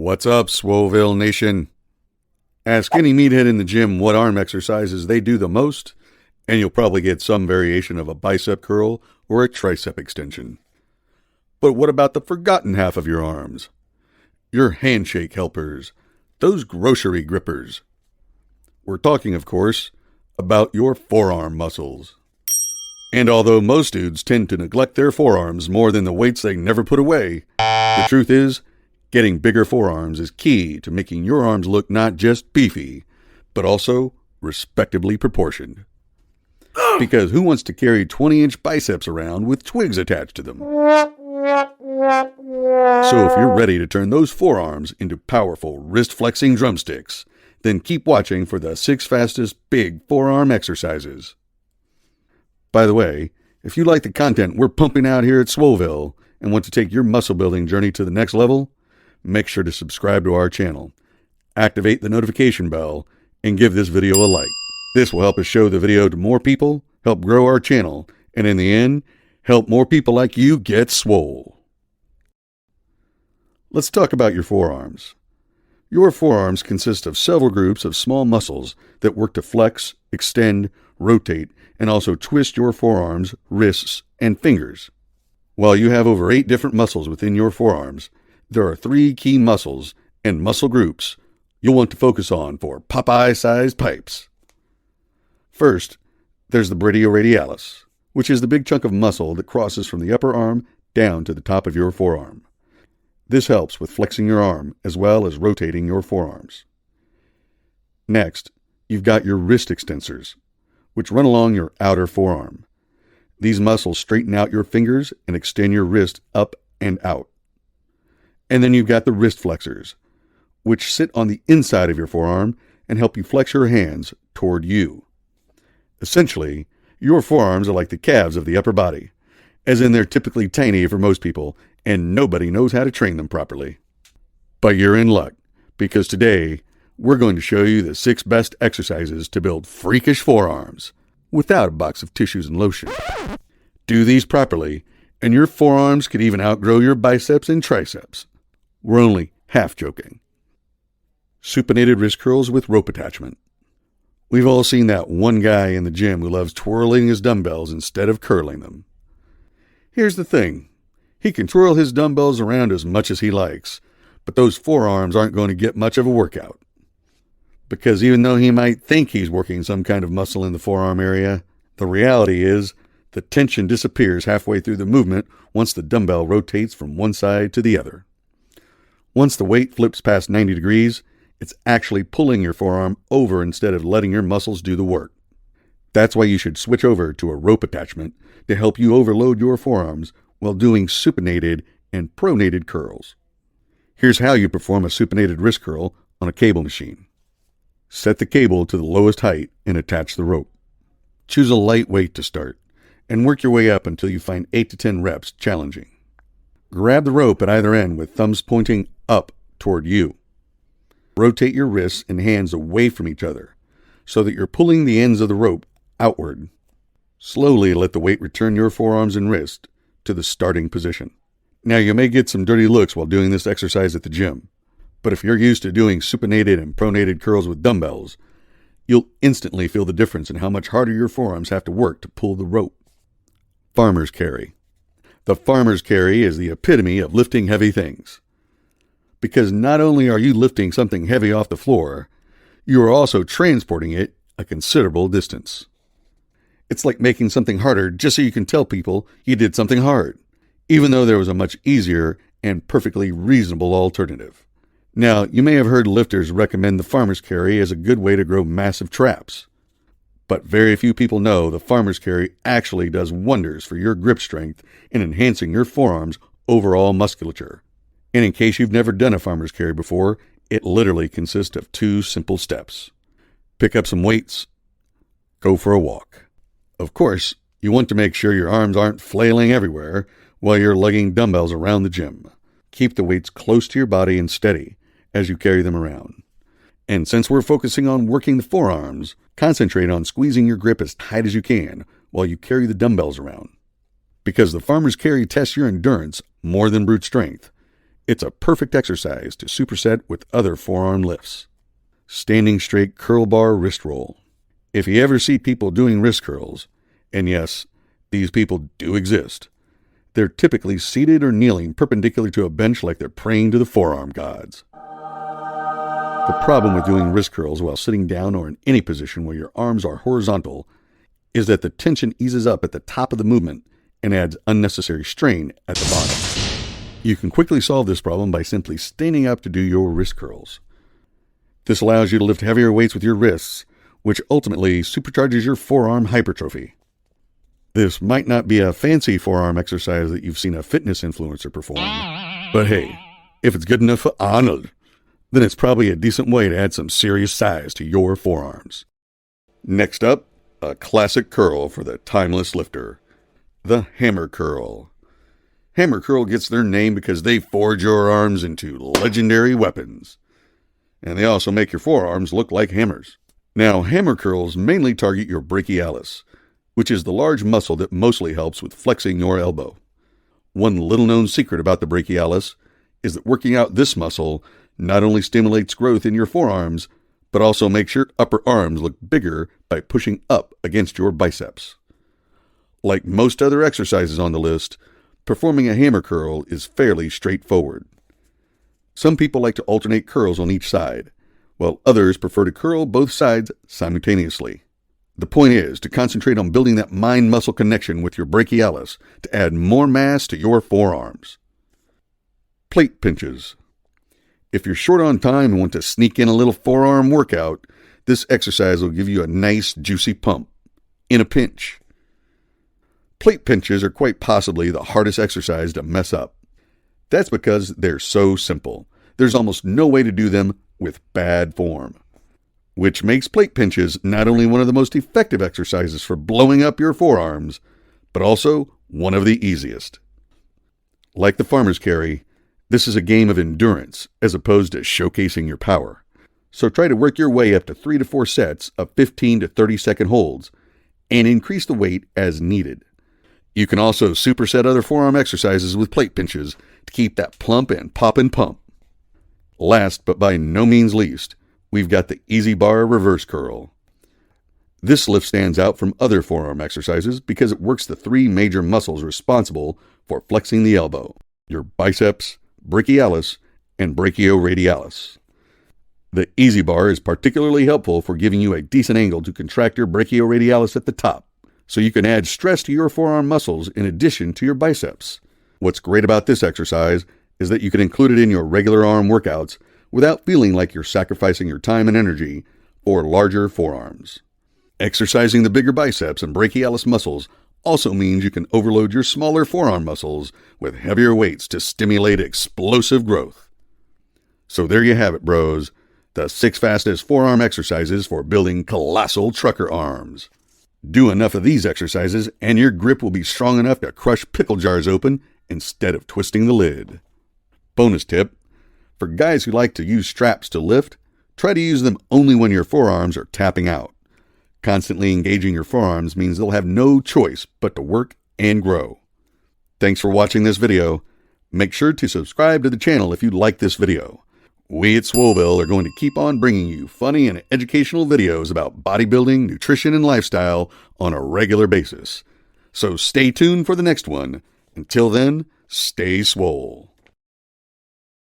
What's up, Swoleville Nation? Ask any meathead in the gym what arm exercises they do the most, and you'll probably get some variation of a bicep curl or a tricep extension. But what about the forgotten half of your arms? Your handshake helpers, those grocery grippers. We're talking, of course, about your forearm muscles. And although most dudes tend to neglect their forearms more than the weights they never put away, the truth is, getting bigger forearms is key to making your arms look not just beefy, but also respectably proportioned. Because who wants to carry 20-inch biceps around with twigs attached to them? So if you're ready to turn those forearms into powerful wrist-flexing drumsticks, then keep watching for the 6 fastest big forearm exercises. By the way, if you like the content we're pumping out here at Swoleville and want to take your muscle building journey to the next level, make sure to subscribe to our channel, activate the notification bell, and give this video a like. This will help us show the video to more people, help grow our channel, and in the end, help more people like you get swole. Let's talk about your forearms. Your forearms consist of several groups of small muscles that work to flex, extend, rotate, and also twist your forearms, wrists, and fingers. While you have over 8 different muscles within your forearms, there are 3 key muscles and muscle groups you'll want to focus on for Popeye-sized pipes. First, there's the brachioradialis, which is the big chunk of muscle that crosses from the upper arm down to the top of your forearm. This helps with flexing your arm as well as rotating your forearms. Next, you've got your wrist extensors, which run along your outer forearm. These muscles straighten out your fingers and extend your wrist up and out. And then you've got the wrist flexors, which sit on the inside of your forearm and help you flex your hands toward you. Essentially, your forearms are like the calves of the upper body, as in they're typically tiny for most people, and nobody knows how to train them properly. But you're in luck, because today, we're going to show you the 6 best exercises to build freakish forearms without a box of tissues and lotion. Do these properly, and your forearms could even outgrow your biceps and triceps. We're only half joking. Supinated wrist curls with rope attachment. We've all seen that one guy in the gym who loves twirling his dumbbells instead of curling them. Here's the thing. He can twirl his dumbbells around as much as he likes, but those forearms aren't going to get much of a workout. Because even though he might think he's working some kind of muscle in the forearm area, the reality is the tension disappears halfway through the movement once the dumbbell rotates from one side to the other. Once the weight flips past 90 degrees, it's actually pulling your forearm over instead of letting your muscles do the work. That's why you should switch over to a rope attachment to help you overload your forearms while doing supinated and pronated curls. Here's how you perform a supinated wrist curl on a cable machine. Set the cable to the lowest height and attach the rope. Choose a light weight to start, and work your way up until you find 8 to 10 reps challenging. Grab the rope at either end with thumbs pointing up toward you. Rotate your wrists and hands away from each other so that you're pulling the ends of the rope outward. Slowly let the weight return your forearms and wrist to the starting position. Now you may get some dirty looks while doing this exercise at the gym, but if you're used to doing supinated and pronated curls with dumbbells, you'll instantly feel the difference in how much harder your forearms have to work to pull the rope. Farmer's carry. The farmer's carry is the epitome of lifting heavy things. Because not only are you lifting something heavy off the floor, you are also transporting it a considerable distance. It's like making something harder just so you can tell people you did something hard, even though there was a much easier and perfectly reasonable alternative. Now, you may have heard lifters recommend the farmer's carry as a good way to grow massive traps. But very few people know the farmer's carry actually does wonders for your grip strength in enhancing your forearm's overall musculature. And in case you've never done a farmer's carry before, it literally consists of 2 simple steps. Pick up some weights, go for a walk. Of course, you want to make sure your arms aren't flailing everywhere while you're lugging dumbbells around the gym. Keep the weights close to your body and steady as you carry them around. And since we're focusing on working the forearms, concentrate on squeezing your grip as tight as you can while you carry the dumbbells around. Because the farmer's carry tests your endurance more than brute strength, It's a perfect exercise to superset with other forearm lifts. Standing straight curl bar wrist roll. If you ever see people doing wrist curls, and yes, these people do exist, they're typically seated or kneeling perpendicular to a bench like they're praying to the forearm gods. The problem with doing wrist curls while sitting down or in any position where your arms are horizontal is that the tension eases up at the top of the movement and adds unnecessary strain at the bottom. You can quickly solve this problem by simply standing up to do your wrist curls. This allows you to lift heavier weights with your wrists, which ultimately supercharges your forearm hypertrophy. This might not be a fancy forearm exercise that you've seen a fitness influencer perform, but hey, if it's good enough for Arnold, then it's probably a decent way to add some serious size to your forearms. Next up, a classic curl for the timeless lifter, the hammer curl. Hammer curl gets their name because they forge your arms into legendary weapons. And they also make your forearms look like hammers. Now, hammer curls mainly target your brachialis, which is the large muscle that mostly helps with flexing your elbow. One little-known secret about the brachialis is that working out this muscle not only stimulates growth in your forearms, but also makes your upper arms look bigger by pushing up against your biceps. Like most other exercises on the list, performing a hammer curl is fairly straightforward. Some people like to alternate curls on each side, while others prefer to curl both sides simultaneously. The point is to concentrate on building that mind-muscle connection with your brachialis to add more mass to your forearms. Plate pinches. If you're short on time and want to sneak in a little forearm workout, this exercise will give you a nice, juicy pump in a pinch. Plate pinches are quite possibly the hardest exercise to mess up. That's because they're so simple. There's almost no way to do them with bad form, which makes plate pinches not only one of the most effective exercises for blowing up your forearms, but also one of the easiest. Like the farmer's carry, this is a game of endurance as opposed to showcasing your power. So try to work your way up to 3 to 4 sets of 15 to 30 second holds and increase the weight as needed. You can also superset other forearm exercises with plate pinches to keep that plump and poppin' pump. Last but by no means least, we've got the easy bar reverse curl. This lift stands out from other forearm exercises because it works the 3 major muscles responsible for flexing the elbow: your biceps, brachialis, and brachioradialis. The easy bar is particularly helpful for giving you a decent angle to contract your brachioradialis at the top, so you can add stress to your forearm muscles in addition to your biceps. What's great about this exercise is that you can include it in your regular arm workouts without feeling like you're sacrificing your time and energy for larger forearms. Exercising the bigger biceps and brachialis muscles also means you can overload your smaller forearm muscles with heavier weights to stimulate explosive growth. So there you have it, bros. The 6 fastest forearm exercises for building colossal trucker arms. Do enough of these exercises and your grip will be strong enough to crush pickle jars open instead of twisting the lid. Bonus tip: for guys who like to use straps to lift, try to use them only when your forearms are tapping out. Constantly engaging your forearms means they'll have no choice but to work and grow. Thanks for watching this video. Make sure to subscribe to the channel if you like this video. We at Swoleville are going to keep on bringing you funny and educational videos about bodybuilding, nutrition, and lifestyle on a regular basis. So stay tuned for the next one. Until then, stay swole.